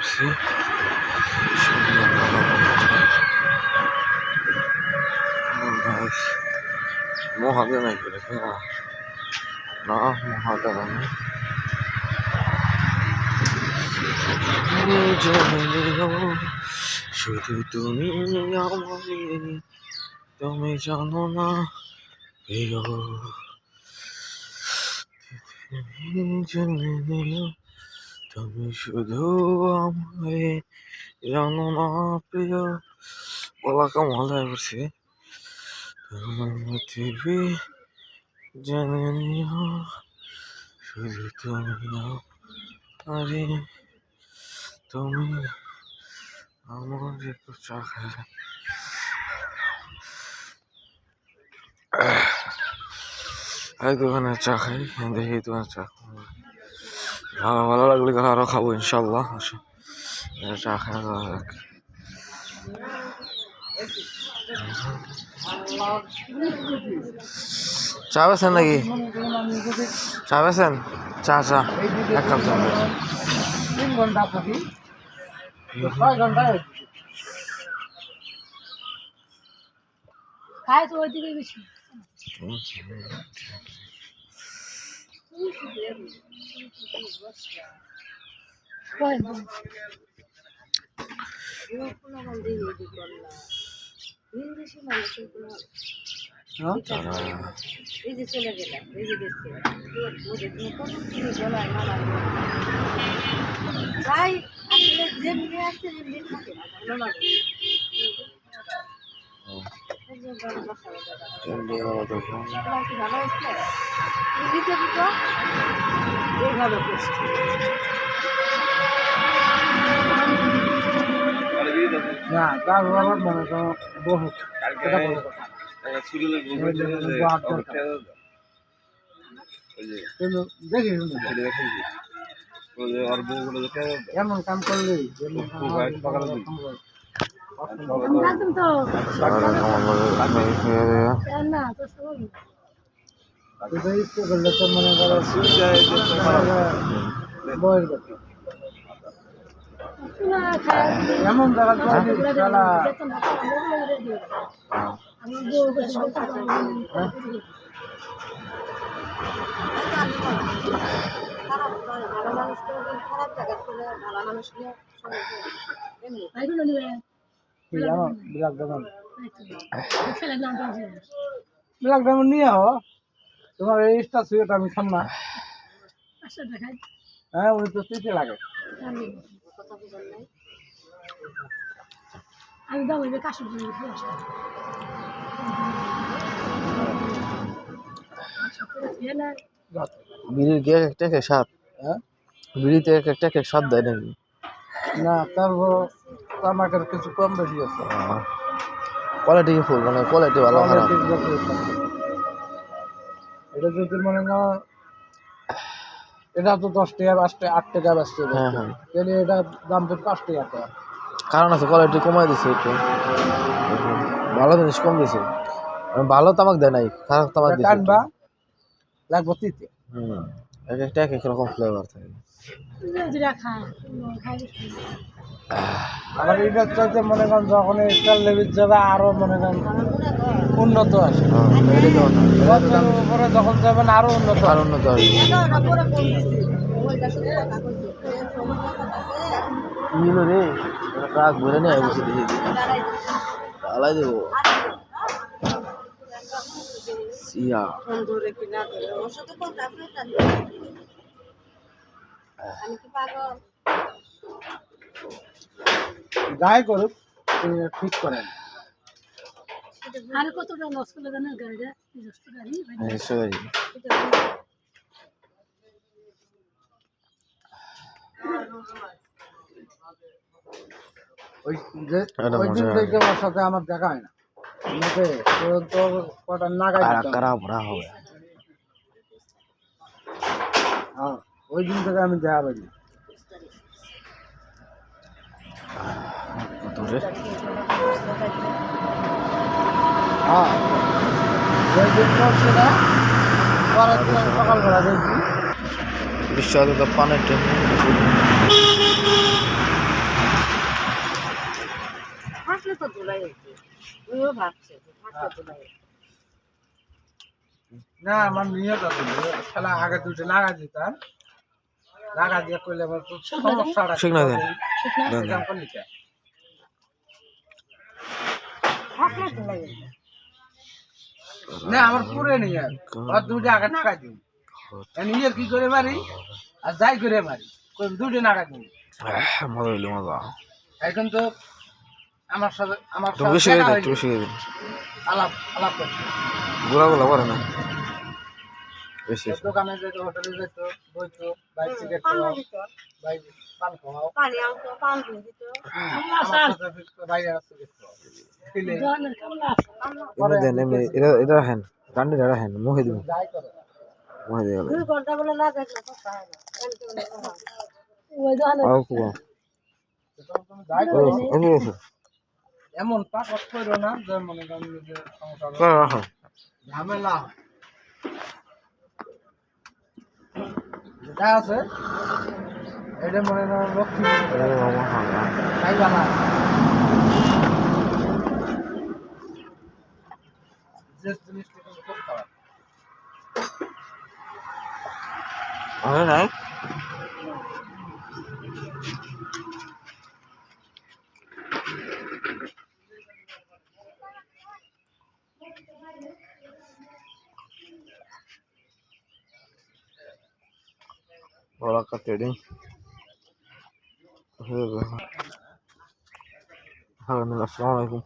করছি মহাদে নাই করে না মহাদে নাই শুধু তুমি আমাকে তুমি জানো না প্রিয় জেনে নিও তুমি শুধু আমায় জানো না প্রিয় বলা কেমন করছি পৃথিবী জেনে নিও শুধু তুমি আরে তুমি আমার একটু চা খাই এই দোকানে চা খাই দেখি দোকানে চা ভালো ভালো লাগলে আরো খাবো ইনশাল্লাহ চা খাই চা বেছেন নাকি চা বেছেন চা চা এক কাপ চা 3 ঘন্টা থাকি 6 ঘন্টায় খাই তো ওইদিকে বেশি এই যে চলে গেলাম এই যে গেছে ভাই আসলে যেমনি আসছে যেমনি থাকে না ভালো লাগে এইভাবে করছি না তার বাবার মনে তো বহু এমন কাম করলে মনে করো এমন জায়গা ব্ল্যাক ডায়মন্ড নিয়ে হো তোমার এই স্ট্যাচুটা আমি খাম না হ্যাঁ উনি তো তিতে লাগে আমি দাম হইবে কাশি বিড়ির কেক একটা কেক স্বাদ হ্যাঁ বিড়িতে এক একটা কেক স্বাদ দেয় নাকি না তারপর তামাকের কিছু কম বেশি আছে কোয়ালিটি ফুল মানে কোয়ালিটি ভালো খারাপ এটা যদি মনে না এটা তো 10 টাকা 8 টাকা বেচছে তাহলে এটা দাম তো 5 টাকা কারণ আছে কোয়ালিটি কমাই দিছে একটু ভালো জিনিস কম দিছে ভালো তামাক দেয় নাই খারাপ তামাক দিছে কানবা লাগবে তিতে এক একটা এক রকম ফ্লেভার থাকে আবার এটা চাইতে মনে করেন যখন স্টার লেভেল যাবে আরো মনে করেন উন্নত আছে উপরে যখন যাবেন আরো উন্নত আসবে রে ট্রাক ভরে নিয়ে বসে দেখি আলাই দেবো সিয়া যাই করুক ঠিক করেন আর কতটা লস করলে জানেন গাড়িটা গাড়ি ওই দিন থেকে আমার সাথে আমার দেখা হয় না তো কটা নাগাই হবে হ্যাঁ ওই দিন থেকে আমি দেখা পাই হ্যাঁ সকালবেলা দেখছি বিশ্বজাত পানের না আমার নিয়ত আছে খেলা আগে দুটো লাগা দিতাম লাগা দিয়ে করলে আমার তো সমস্যাটা ঠিক না দেন দেন এরকম করলি কে? না আমার পুরে নেই আর দুটো আগে টাকা দিই নিজের কি করে মারি আর যাই করে মারি দুটো টাকা দিই মজা হইলো মজা এখন তো আমার সাথে তুমি বেশি দেখা দিন হয়ে একটু বেশি দিন আলাপ আলাপ করছি গোলা গোলা করে না বেশি দোকানে যেত হোটেলে যেত বইতো বাইক সিগারেট বাইক পান খাওয়াও আমার সাথে বাইরে আসতে যেত খেলে দোকানের কামলা এমনি দেন এমনি এটা হেন কান্ডিটা হেন মুহে দিন যাই করে মুহে দিয়ে গেল ওই দোকানের আর কুয়া তখন তুমি যাই ও করো ও এমন পাকট করো না যে মনে করেন যে সংসার করে রাখো ঝামেলা হয়। যেটা আছে এটা মনে করেন লক্ষ্মী ও আমার হালা তাই বালা যে জিনিসটা কিন্তু খুব খারাপ আরে নাই বড় কা ট্রেডিং হ্যাঁ আসসালামু আলাইকুম